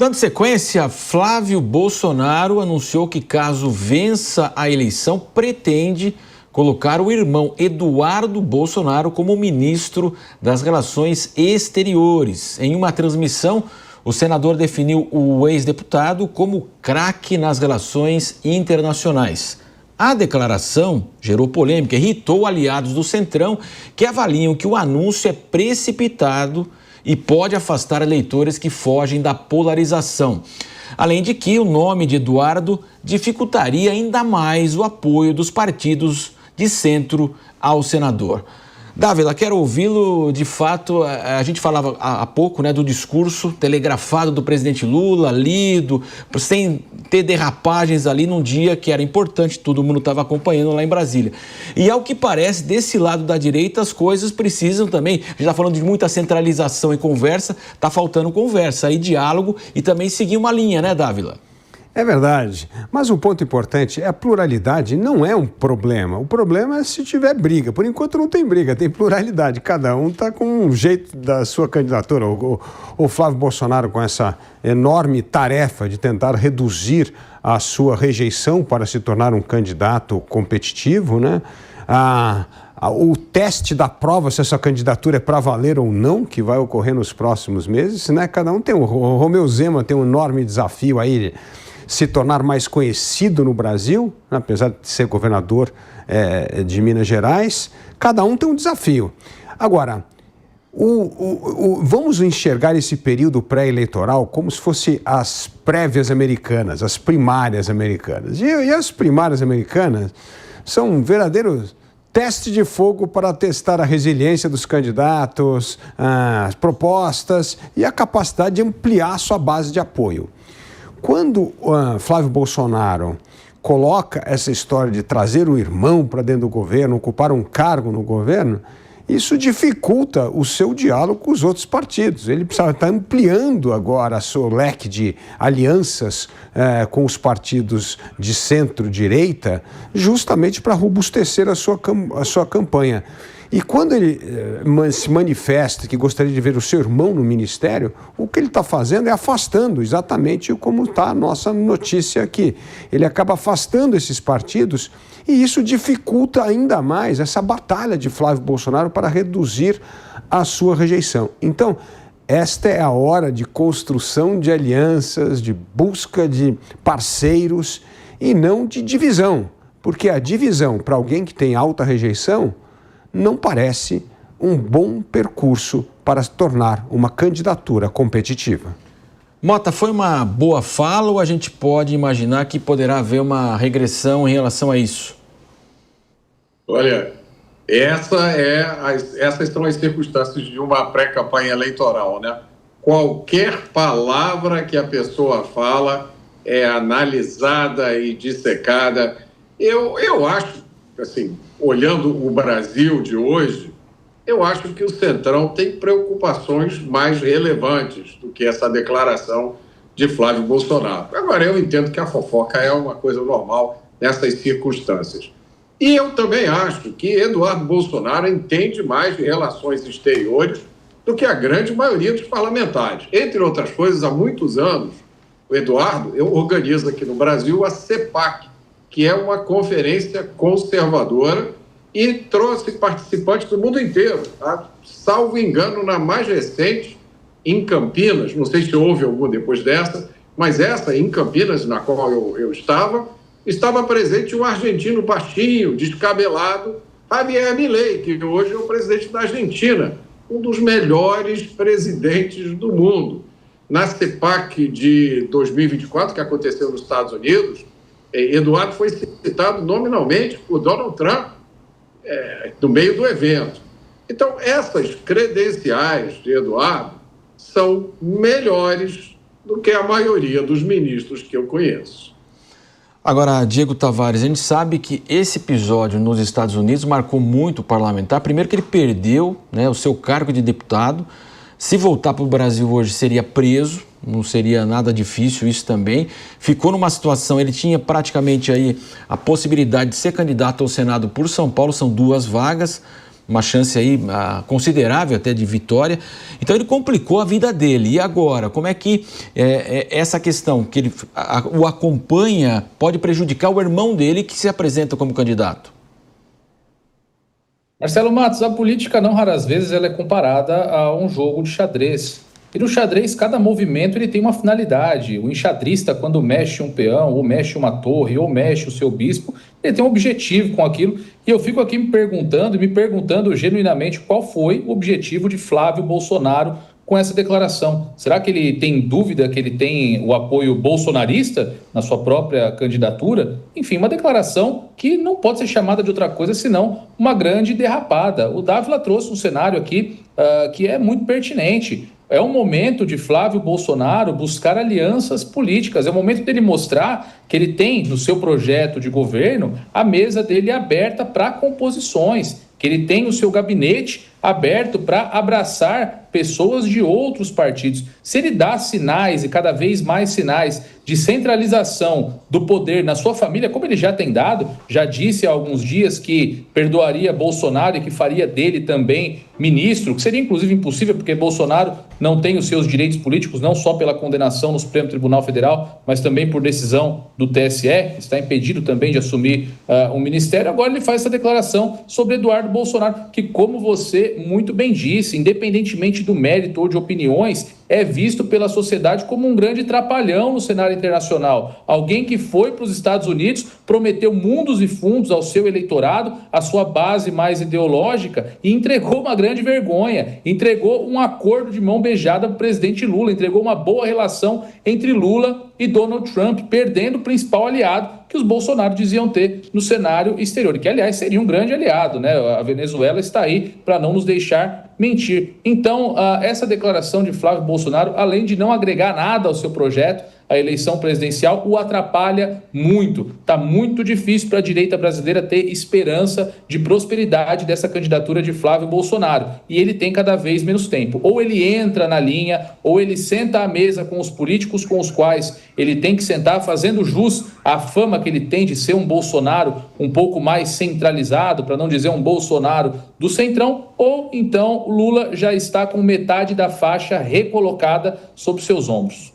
Dando sequência, Flávio Bolsonaro anunciou que, caso vença a eleição, pretende colocar o irmão Eduardo Bolsonaro como ministro das Relações Exteriores. Em uma transmissão, o senador definiu o ex-deputado como craque nas relações internacionais. A declaração gerou polêmica e irritou aliados do Centrão, que avaliam que o anúncio é precipitado e pode afastar eleitores que fogem da polarização. Além de que o nome de Eduardo dificultaria ainda mais o apoio dos partidos de centro ao senador. Dávila, quero ouvi-lo. De fato, a gente falava há pouco, né, do discurso telegrafado do presidente Lula, lido, sem ter derrapagens ali num dia que era importante, todo mundo estava acompanhando lá em Brasília. E ao que parece, desse lado da direita, as coisas precisam também, a gente está falando de muita centralização e conversa, está faltando conversa e diálogo e também seguir uma linha, né, Dávila? É verdade, mas um ponto importante é a pluralidade não é um problema. O problema é se tiver briga. Por enquanto não tem briga, tem pluralidade. Cada um está com um jeito da sua candidatura. O Flávio Bolsonaro com essa enorme tarefa de tentar reduzir a sua rejeição para se tornar um candidato competitivo, né? O teste da prova se essa candidatura é para valer ou não, que vai ocorrer nos próximos meses, né? Cada um tem o Romeu Zema tem um enorme desafio aí, se tornar mais conhecido no Brasil, apesar de ser governador de Minas Gerais. Cada um tem um desafio. Agora, vamos enxergar esse período pré-eleitoral como se fosse as prévias americanas, as primárias americanas. E as primárias americanas são um verdadeiro teste de fogo para testar a resiliência dos candidatos, as propostas e a capacidade de ampliar sua base de apoio. Quando Flávio Bolsonaro coloca essa história de trazer o irmão para dentro do governo, ocupar um cargo no governo, isso dificulta o seu diálogo com os outros partidos. Ele precisa estar ampliando agora o seu leque de alianças com os partidos de centro-direita, justamente para robustecer a sua campanha. E quando ele se manifesta que gostaria de ver o seu irmão no ministério, o que ele está fazendo é afastando, exatamente como está a nossa notícia aqui. Ele acaba afastando esses partidos e isso dificulta ainda mais essa batalha de Flávio Bolsonaro para reduzir a sua rejeição. Então, esta é a hora de construção de alianças, de busca de parceiros e não de divisão, porque a divisão para alguém que tem alta rejeição não parece um bom percurso para se tornar uma candidatura competitiva. Mota, foi uma boa fala ou a gente pode imaginar que poderá haver uma regressão em relação a isso? Olha, essas são as circunstâncias de uma pré-campanha eleitoral, né? Qualquer palavra que a pessoa fala é analisada e dissecada. Eu acho, assim, olhando o Brasil de hoje, eu acho que o Centrão tem preocupações mais relevantes do que essa declaração de Flávio Bolsonaro. Agora, eu entendo que a fofoca é uma coisa normal nessas circunstâncias. E eu também acho que Eduardo Bolsonaro entende mais de relações exteriores do que a grande maioria dos parlamentares. Entre outras coisas, há muitos anos, o Eduardo organiza aqui no Brasil a CEPAC, que é uma conferência conservadora e trouxe participantes do mundo inteiro, tá? Salvo engano, na mais recente, em Campinas, não sei se houve alguma depois dessa, mas essa, em Campinas, na qual eu estava presente um argentino baixinho, descabelado, Javier Milei, que hoje é o presidente da Argentina, um dos melhores presidentes do mundo. Na CEPAC de 2024, que aconteceu nos Estados Unidos, Eduardo foi citado nominalmente por Donald Trump no meio do evento. Então, essas credenciais de Eduardo são melhores do que a maioria dos ministros que eu conheço. Agora, Diego Tavares, a gente sabe que esse episódio nos Estados Unidos marcou muito o parlamentar. Primeiro que ele perdeu, né, o seu cargo de deputado. Se voltar para o Brasil hoje, seria preso. Não seria nada difícil isso também. Ficou numa situação, ele tinha praticamente aí a possibilidade de ser candidato ao Senado por São Paulo, são 2 vagas, uma chance aí considerável até de vitória. Então ele complicou a vida dele. E agora, como é que essa questão que ele o acompanha pode prejudicar o irmão dele que se apresenta como candidato? Marcelo Matos, a política não raras vezes ela é comparada a um jogo de xadrez. E no xadrez, cada movimento ele tem uma finalidade. O enxadrista, quando mexe um peão, ou mexe uma torre, ou mexe o seu bispo, ele tem um objetivo com aquilo. E eu fico aqui me perguntando genuinamente qual foi o objetivo de Flávio Bolsonaro com essa declaração. Será que ele tem dúvida que ele tem o apoio bolsonarista na sua própria candidatura? Enfim, uma declaração que não pode ser chamada de outra coisa senão uma grande derrapada. O Dávila trouxe um cenário aqui que é muito pertinente. É o momento de Flávio Bolsonaro buscar alianças políticas, é o momento dele mostrar que ele tem no seu projeto de governo a mesa dele aberta para composições, que ele tem o seu gabinete aberto para abraçar pessoas de outros partidos. Se ele dá sinais e cada vez mais sinais de centralização do poder na sua família, como ele já tem dado, já disse há alguns dias que perdoaria Bolsonaro e que faria dele também ministro, que seria inclusive impossível porque Bolsonaro não tem os seus direitos políticos, não só pela condenação no Supremo Tribunal Federal, mas também por decisão do TSE, está impedido também de assumir um ministério. Agora ele faz essa declaração sobre Eduardo Bolsonaro, que, como você muito bem disse, independentemente do mérito ou de opiniões, é visto pela sociedade como um grande trapalhão no cenário internacional. Alguém que foi para os Estados Unidos, prometeu mundos e fundos ao seu eleitorado, à sua base mais ideológica, e entregou uma grande vergonha, entregou um acordo de mão beijada para o presidente Lula, entregou uma boa relação entre Lula e Donald Trump, perdendo o principal aliado que os Bolsonaro diziam ter no cenário exterior, e que, aliás, seria um grande aliado, né? A Venezuela está aí para não nos deixar mentir. Então, essa declaração de Flávio Bolsonaro, além de não agregar nada ao seu projeto, a eleição presidencial, o atrapalha muito. Está muito difícil para a direita brasileira ter esperança de prosperidade dessa candidatura de Flávio Bolsonaro. E ele tem cada vez menos tempo. Ou ele entra na linha, ou ele senta à mesa com os políticos com os quais ele tem que sentar, fazendo jus à fama que ele tem de ser um Bolsonaro um pouco mais centralizado, para não dizer um Bolsonaro do centrão, ou então Lula já está com metade da faixa recolocada sobre seus ombros.